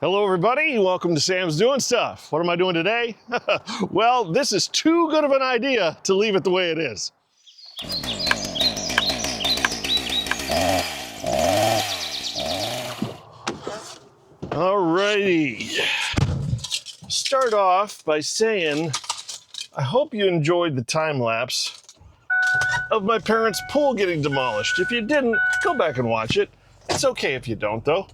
Hello everybody, welcome to Sam's Doing Stuff. What am I doing today? Well, this is too good of an idea to leave it the way it is. Alrighty. Start off by saying, I hope you enjoyed the time lapse of my parents' pool getting demolished. If you didn't, go back and watch it. It's okay if you don't though.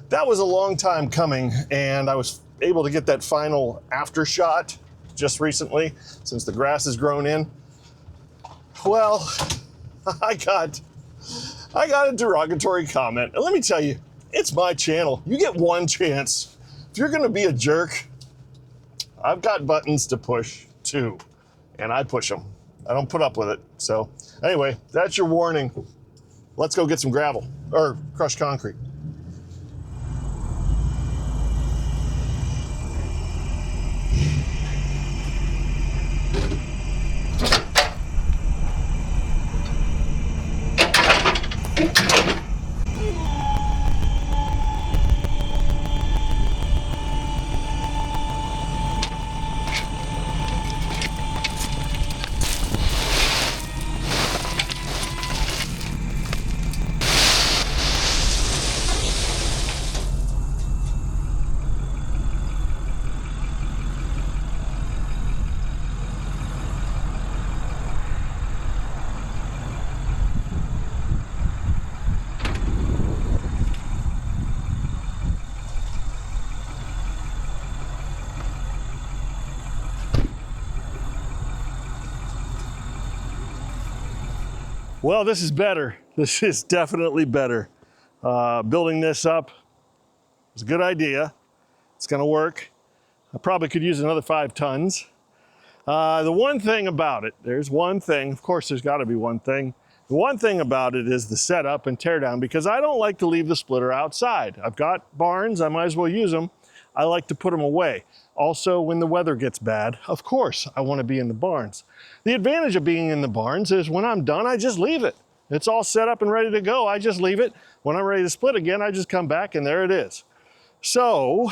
That was a long time coming, and I was able to get that final after shot just recently, since the grass has grown in. Well, I got a derogatory comment, and let me tell you, it's my channel. You get one chance. If you're gonna be a jerk, I've got buttons to push too, and I push them. I don't put up with it. So anyway, that's your warning. Let's go get some gravel, or crushed concrete. Well, this is better. This is definitely better. Building this up was a good idea. It's gonna work. I probably could use another 5 tons. The one thing about it, there's one thing, of course there's gotta be one thing. The one thing about it is the setup and teardown, because I don't like to leave the splitter outside. I've got barns, I might as well use them. I like to put them away. Also, when the weather gets bad, of course, I want to be in the barns. The advantage of being in the barns is when I'm done, I just leave it. It's all set up and ready to go. I just leave it. When I'm ready to split again, I just come back and there it is. So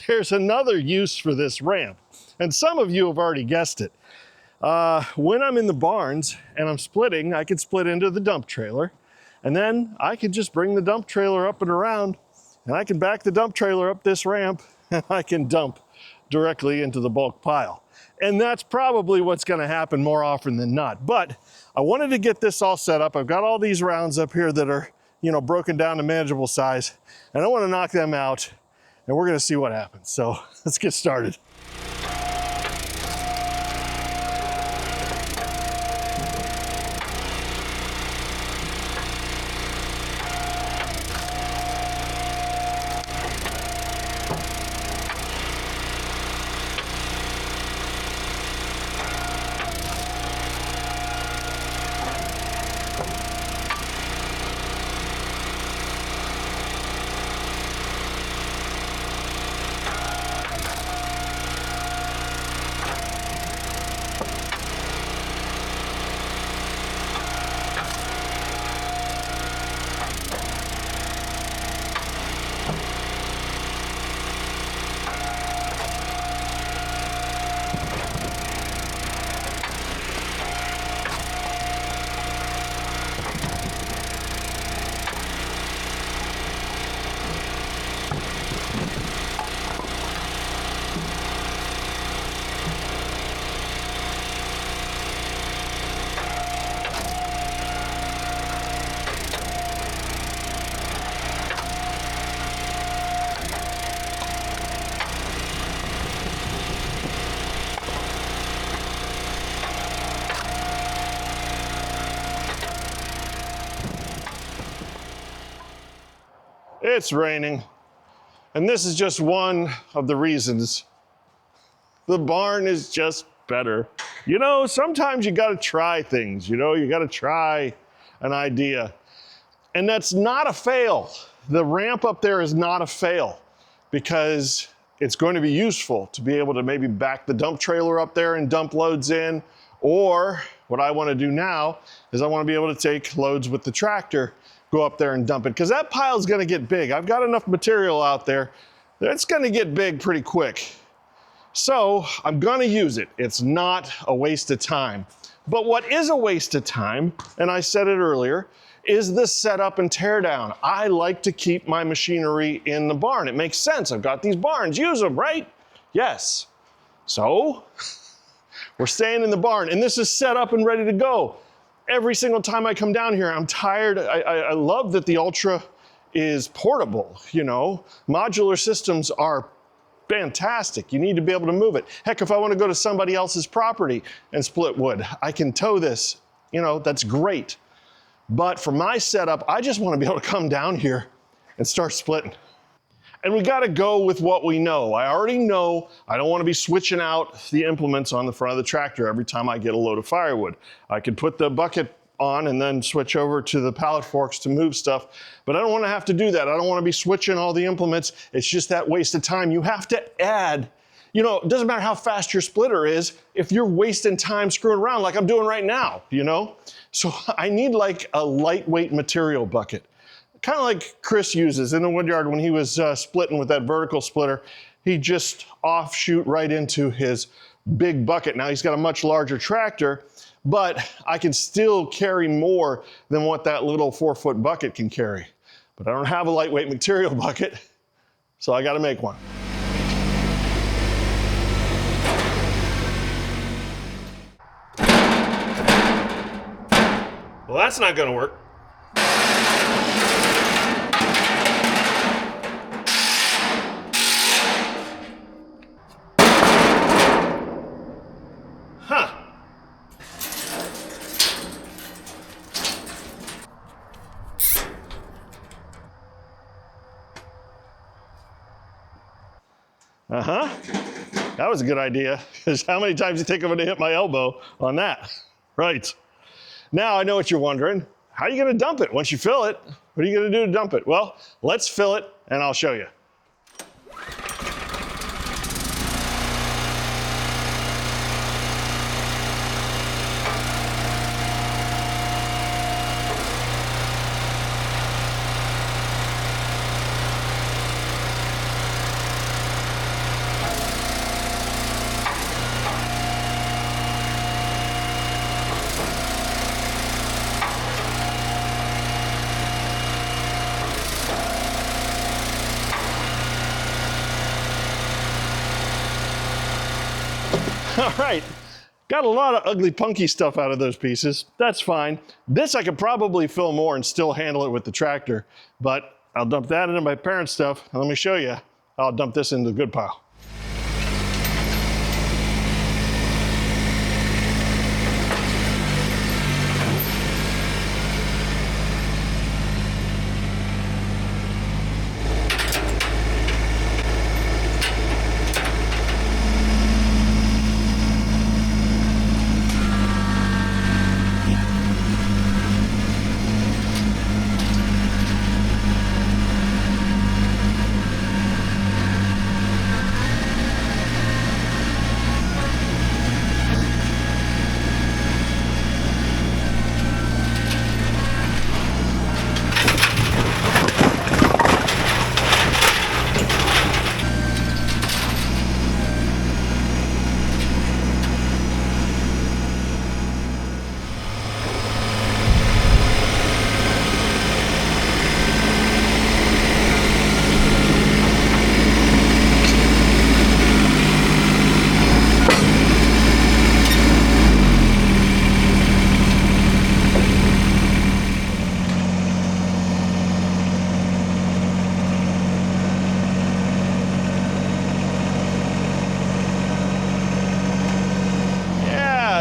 there's another use for this ramp. And some of you have already guessed it. When I'm in the barns and I'm splitting, I can split into the dump trailer. And then I can just bring the dump trailer up and around, and I can back the dump trailer up this ramp, and I can dump directly into the bulk pile. And that's probably what's gonna happen more often than not. But I wanted to get this all set up. I've got all these rounds up here that are, broken down to manageable size, and I wanna knock them out, and we're gonna see what happens. So let's get started. It's raining, and this is just one of the reasons. The barn is just better. Sometimes you gotta try things, you gotta try an idea. And that's not a fail. The ramp up there is not a fail, because it's going to be useful to be able to maybe back the dump trailer up there and dump loads in, or what I wanna do now is I wanna be able to take loads with the tractor, go up there and dump it, because that pile is gonna get big. I've got enough material out there That's gonna get big pretty quick. So I'm gonna use it. It's not a waste of time. But what is a waste of time, and I said it earlier, is the setup and tear down. I like to keep my machinery in the barn. It makes sense. I've got these barns, use them, right? Yes. So we're staying in the barn, and this is set up and ready to go. Every single time I come down here, I'm tired. I love that the Ultra is portable, you know. Modular systems are fantastic. You need to be able to move it. Heck, if I want to go to somebody else's property and split wood, I can tow this, you know, that's great. But for my setup, I just want to be able to come down here and start splitting. And we got to go with what we know. I already know I don't want to be switching out the implements on the front of the tractor every time I get a load of firewood. I could put the bucket on and then switch over to the pallet forks to move stuff, but I don't want to have to do that. I don't want to be switching all the implements. It's just that waste of time. You have to add, you know, it doesn't matter how fast your splitter is if you're wasting time screwing around like I'm doing right now, you know? So I need like a lightweight material bucket. Kind of like Chris uses in the woodyard when he was splitting with that vertical splitter. He just offshoot right into his big bucket. Now he's got a much larger tractor, but I can still carry more than what that little 4-foot bucket can carry. But I don't have a lightweight material bucket, so I got to make one. Well, that's not going to work. That was a good idea, because how many times do you think I'm going to hit my elbow on that? Right. Now I know what you're wondering. How are you going to dump it? Once you fill it, what are you going to do to dump it? Well, let's fill it and I'll show you. All right, got a lot of ugly, punky stuff out of those pieces. That's fine. This I could probably fill more and still handle it with the tractor, but I'll dump that into my parents' stuff. And let me show you, I'll dump this into the good pile.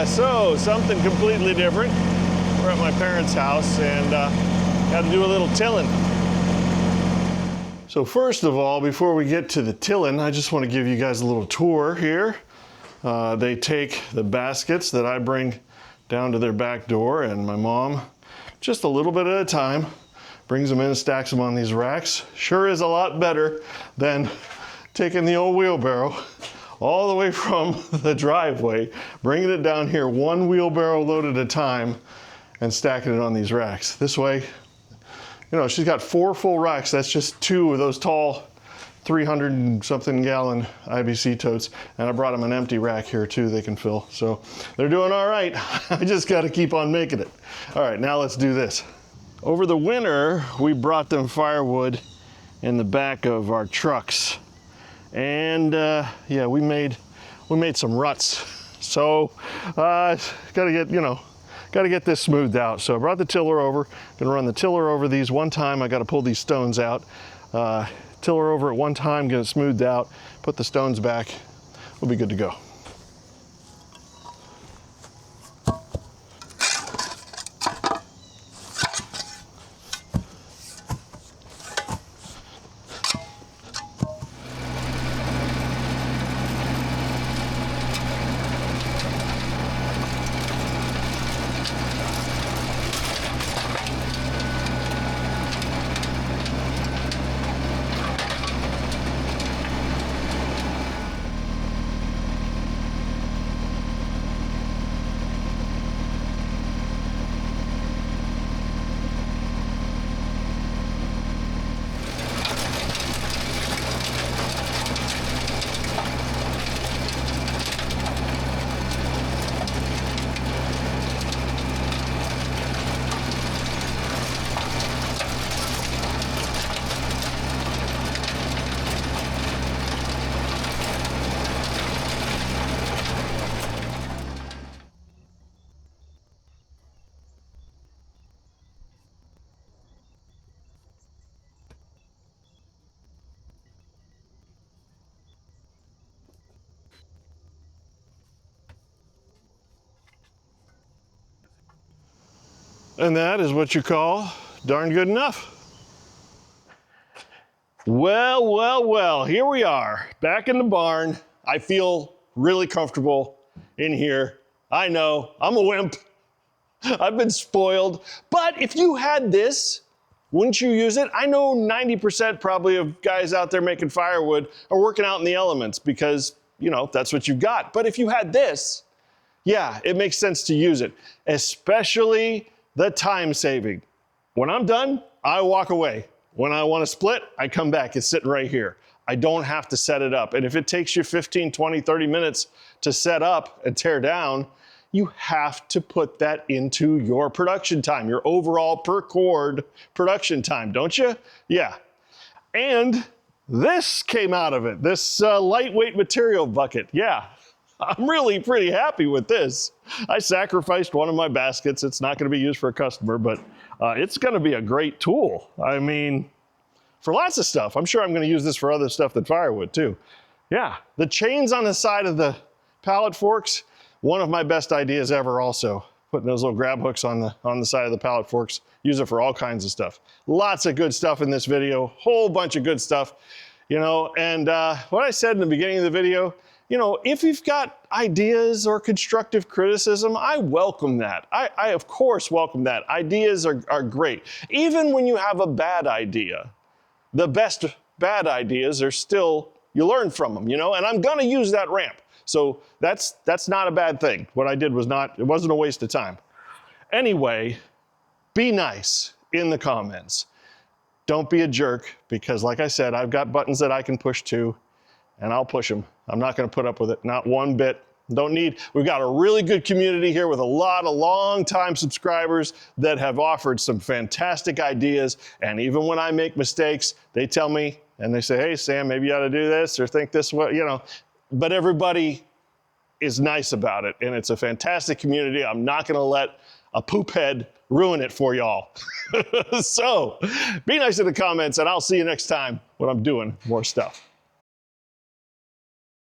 So something completely different. We're at my parents' house and got to do a little tilling. So first of all, before we get to the tilling, I just want to give you guys a little tour here. They take the baskets that I bring down to their back door, and my mom, just a little bit at a time, brings them in and stacks them on these racks. Sure is a lot better than taking the old wheelbarrow all the way from the driveway, bringing it down here one wheelbarrow load at a time and stacking it on these racks. This way, you know, she's got 4 full racks. That's just 2 of those tall 300 and something gallon IBC totes, and I brought them an empty rack here too they can fill. So they're doing all right. I just got to keep on making it. All right, now let's do this. Over the winter, we brought them firewood in the back of our trucks, and yeah, we made some ruts. So gotta get this smoothed out. So I brought the tiller over. Gonna run the tiller over these one time. I got to pull these stones out. Tiller over at one time, get it smoothed out, put the stones back. We'll be good to go. And that is what you call darn good enough. Well, well, well, here we are, back in the barn. I feel really comfortable in here. I know, I'm a wimp. I've been spoiled. But if you had this, wouldn't you use it? I know 90% probably of guys out there making firewood are working out in the elements because, you know, that's what you've got. But if you had this, yeah, it makes sense to use it, especially the time saving. When I'm done, I walk away. When I want to split, I come back. It's sitting right here. I don't have to set it up. And if it takes you 15, 20, 30 minutes to set up and tear down, you have to put that into your production time, your overall per cord production time, don't you? Yeah. And this came out of it, this lightweight material bucket. Yeah. I'm really pretty happy with this. I sacrificed one of my baskets. It's not going to be used for a customer, but it's going to be a great tool. I mean, for lots of stuff. I'm sure I'm going to use this for other stuff than firewood too. Yeah, the chains on the side of the pallet forks, one of my best ideas ever also. Putting those little grab hooks on the side of the pallet forks, use it for all kinds of stuff. Lots of good stuff in this video, whole bunch of good stuff, you know, and what I said in the beginning of the video, you know, if you've got ideas or constructive criticism, I welcome that. I of course welcome that. Ideas are great. Even when you have a bad idea, the best bad ideas are still, you learn from them, you know, and I'm gonna use that ramp. So that's not a bad thing. What I did was it wasn't a waste of time. Anyway, be nice in the comments. Don't be a jerk, because like I said, I've got buttons that I can push to, and I'll push them. I'm not gonna put up with it, not one bit. We've got a really good community here with a lot of long-time subscribers that have offered some fantastic ideas, and even when I make mistakes, they tell me, and they say, hey, Sam, maybe you ought to do this, or think this way, you know, but everybody is nice about it, and it's a fantastic community. I'm not gonna let a poop head ruin it for y'all. So, be nice in the comments, and I'll see you next time when I'm doing more stuff.